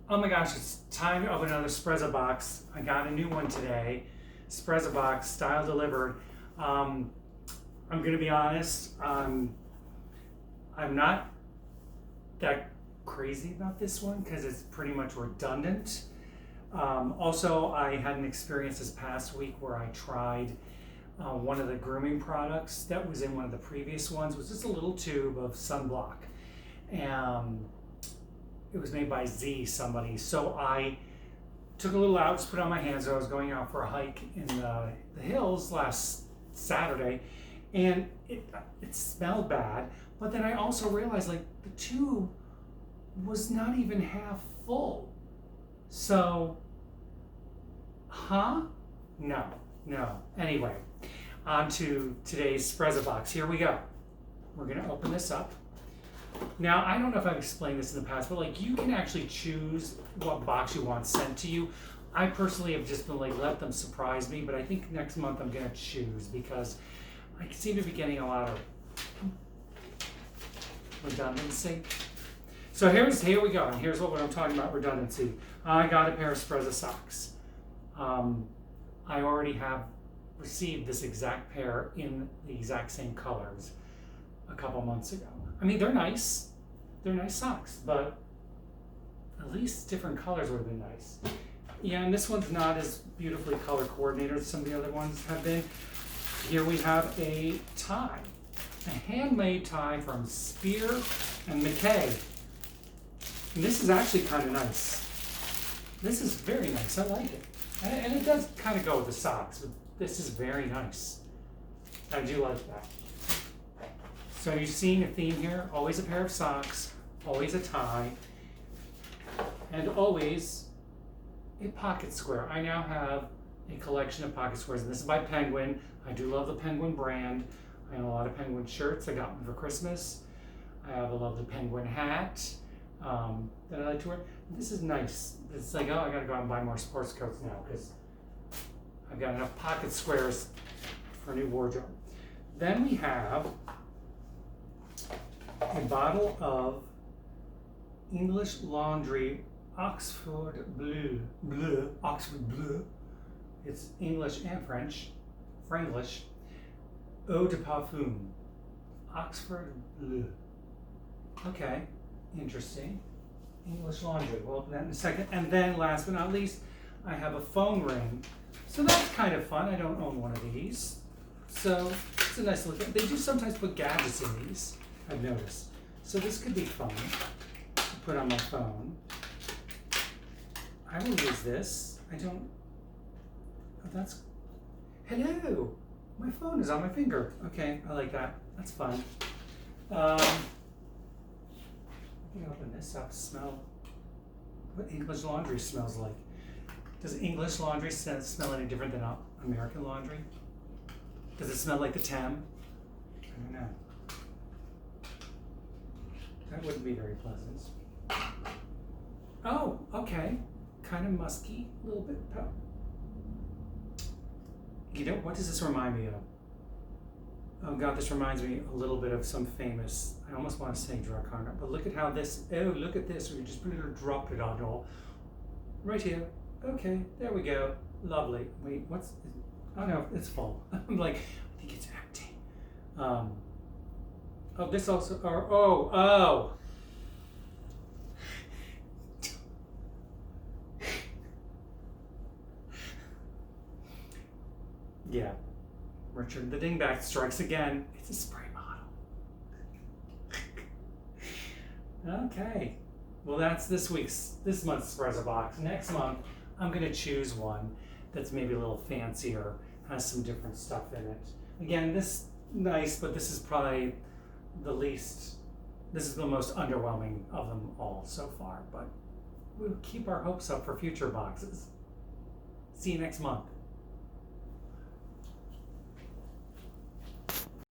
Oh my gosh, it's time to open another Sprezzabox. I got a new one today. Sprezzabox, style delivered. Um, I'm gonna be honest, I'm not that crazy about this one because it's pretty much redundant. Also, I had an experience this past week where I tried one of the grooming products that was in one of the previous ones. It was just a little tube of sunblock. And it was made by somebody. So I took a little out, just put it on my hands. I was going out for a hike in the hills last Saturday, and it smelled bad. But then I also realized like the tube was not even half full. So, no. Anyway, on to today's Sprezzabox. Here we go. We're gonna open this up. Now, I don't know if I've explained this in the past, but like you can actually choose what box you want sent to you. I personally have just been like, let them surprise me, but I think next month I'm gonna choose because I seem to be getting a lot of redundancy. So here we go, and here's what I'm talking about redundancy. I got a pair of Sprezza socks. I already have received this exact pair in the exact same colors a couple months ago. I mean, they're nice socks, but at least different colors would have been nice. Yeah, and this one's not as beautifully color coordinated as some of the other ones have been. Here we have a tie, a handmade tie from Spier and Mackay. And this is actually kind of nice. This is very nice, I like it. And it does kind of go with the socks, but this is very nice. I do like that. So you're seeing a theme here, always a pair of socks, always a tie, and always a pocket square. I now have a collection of pocket squares, and this is by Penguin. I do love the Penguin brand. I have a lot of Penguin shirts. I got one for Christmas. I have a lovely Penguin hat that I like to wear. This is nice. It's like, oh, I gotta go out and buy more sports coats now because I've got enough pocket squares for a new wardrobe. Then we have a bottle of English Laundry Oxford Oxford Bleu. It's English and French, Franglish. Eau de Parfum, Oxford Bleu. Okay, interesting. English Laundry. We'll open that in a second. And then, last but not least, I have a phone ring. So that's kind of fun. I don't own one of these. So it's a nice look. They do sometimes put gadgets in these, I've noticed. So this could be fun to put on my phone. I will use this. Oh, that's, hello. My phone is on my finger. Okay, I like that. That's fun. Let me open this up. Smell what English laundry smells like. Does English laundry smell any different than American laundry? Does it smell like the Thames? I don't know. That wouldn't be very pleasant. Oh, okay. Kind of musky, a little bit. You know, what does this remind me of? Oh God, this reminds me a little bit of some famous, I almost want to say drug hunter, but look at how this, oh, look at this. We just put it or dropped it on all. Right here. Okay, there we go. Lovely. Wait, oh no, it's full. I'm like, I think it's empty. Oh, this also, oh. Yeah, Richard the Dingbat strikes again. It's a spray bottle. Okay, well that's this month's Sprezzabox. Next month, I'm gonna choose one that's maybe a little fancier, has some different stuff in it. Again, this nice, but this is probably this is the most underwhelming of them all so far, but we'll keep our hopes up for future boxes. See you next month.